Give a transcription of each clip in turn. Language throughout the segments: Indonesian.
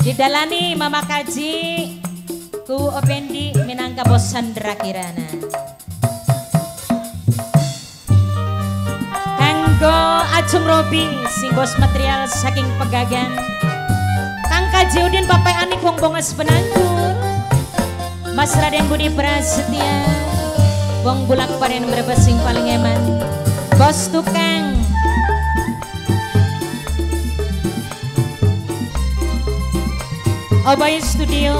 Didalani Mama Kaji ku Opendi minangka bos Sandra Kirana. Kanggo Acung Robi sing bos material saking Pegagan. Kang Kaji Udin Bapak Anik wong bonges penanggur. Mas Raden Budi Prasetya wong bulak paren Brebes sing paling eman. Bos tukang Obay Studio.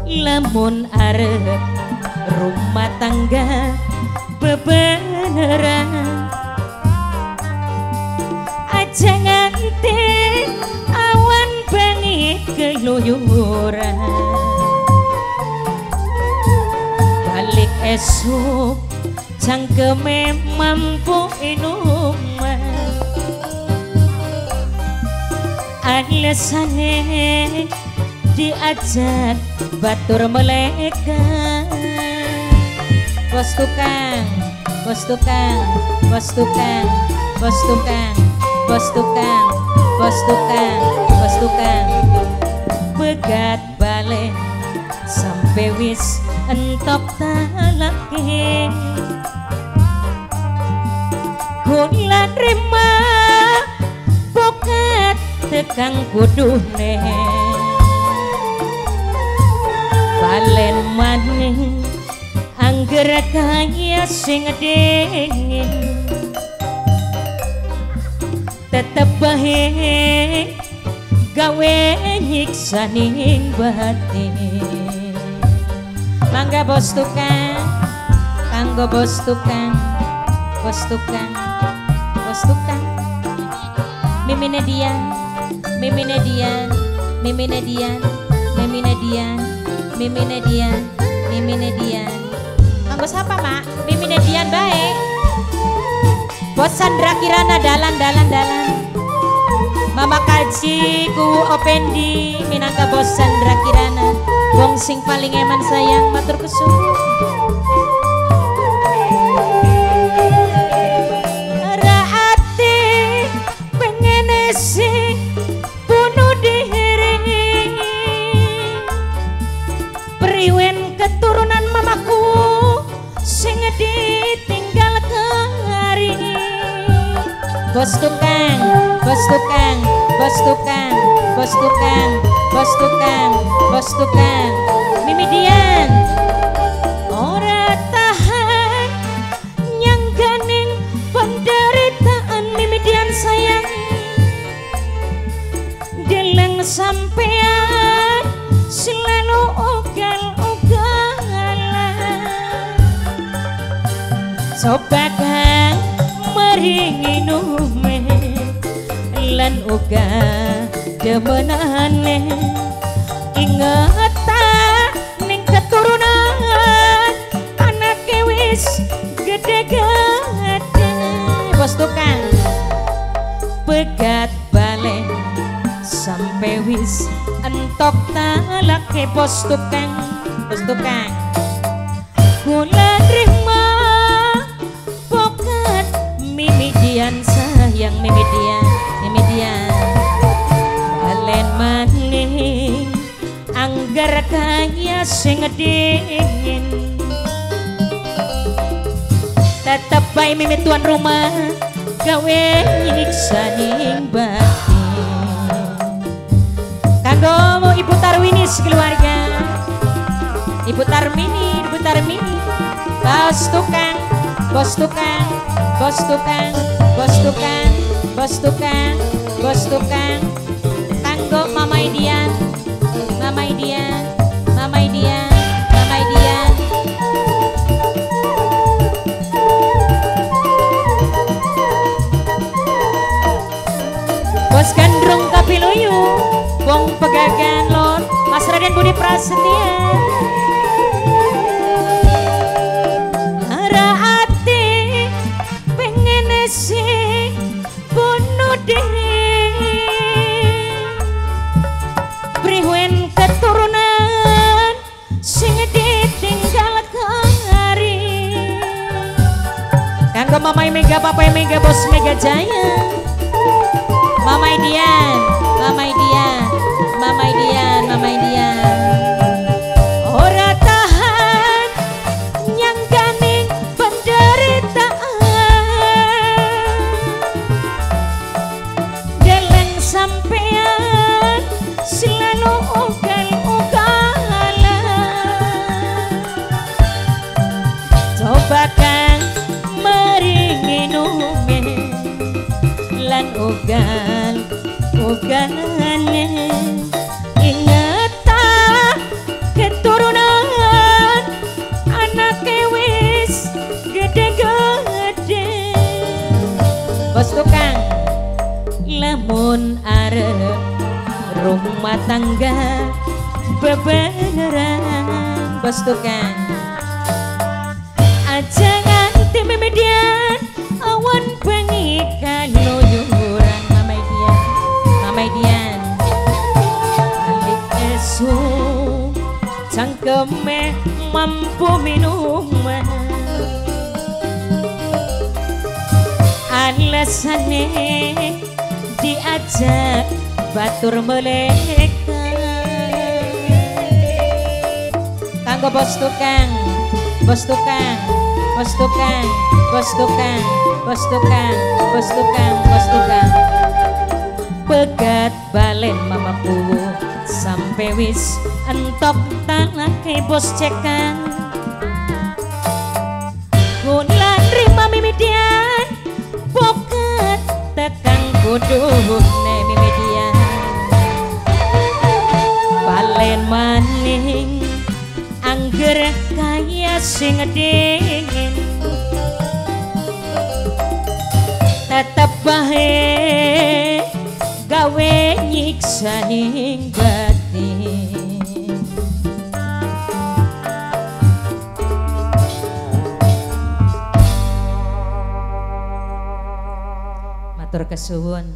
Lamun arep rumah tangga bebeneran aja nganti awan bengi keluyuran. Balik esuk cangkeme mampu inuman alesane diajak batur melekan. Bos tukang, bos tukang, bos tukang, bos tukang, bos tukang, bos tukang, bos tukang, begat balik sampai wis entok talake. Kula terima pokat tekang kudune balen maning angger kaya sing dingin tetep bae gawe nyiksa ning batin. Mangga bos tukang, kanggo bos tukang, bos tukang, bos tukang. Mimine Dian, mimine Dian, mimine Dian, mimine Dian, mimine Dian, mimine Dian. Kanggo siapa mak? Mimine Dian baik. Bos Sandra Kirana dalan. Mama Kaji ku Opendi minangka bos Sandra Kirana. Wong sing paling eman sayang matur kesuwun. Raati pengen sing bunuh diri. Priwen keturunan mamaku sing ditinggal kari. Bos tukang, bos tukang, bos tukang, bos tukang, bos tukang, bos tukang. Mimi Dian ora tahan nyangganing penderitaan Mimi Dian sayang. Deleng sampean selalu ugal-ugalan. Coba kang maringi nume lan uga demenane. Ingat ning keturunan anake wis gede-gede. Bos tukang pegat balik sampai wis entok talake. Bos tukang, bos tukang kula terima pokat Mimi Dian sayang. Mimi Dian, Mimi Dian balen maning anggar kaya sing dingin. Tetep bae Mimi tuan rumah gawe nyiksa ning batin. Kanggo Ibu Tarwini sekeluarga, Ibu Tarmini, Ibu Tarmini. Bos tukang, bos tukang, bos tukang, bos tukang, bos tukang, bos tukang. Kanggo Mama Dian, Mama Dian, Mama Dian, Mama Dian. Bos Gandrung Kapiluyu, wong Pegagan Lor, Mas Raden Budi Prasetya. Raati pengen sing bunuh diri. Priwen keturunan Mega Papa Mega Bos Mega Jaya. Mama Idian, Mama Idian, Mama Idian, Mama Idian. Ora tahan nyangganing penderitaan. Deleng sampean selalu ugal-ugalan. Coba kan meringi nume lan ugal-ugalane. Ingat tak keturunan anake wis gede-gede. Bos tukang lamun arep rumah tangga bebeneran. Bos tukang aja nganti memedian awan bengi kaluyuran. Mama Idian, Mama Idian. Alik esu cangkeme mampu minuman. Alasane diajak batur meleka. Kanggo bos tukang, bos tukang, bos tukang, bos tukang, bos tukang, bos tukang, bos tukang. Pegat balen mamaku sampai wis entok tanake bos cekan. Kulan rima mimidian pokat tekang kuduh ne mimidian. Balen maning angger kaya sing dingin. Tetep bae gawe nyiksa ning batin. Matur kesuwun.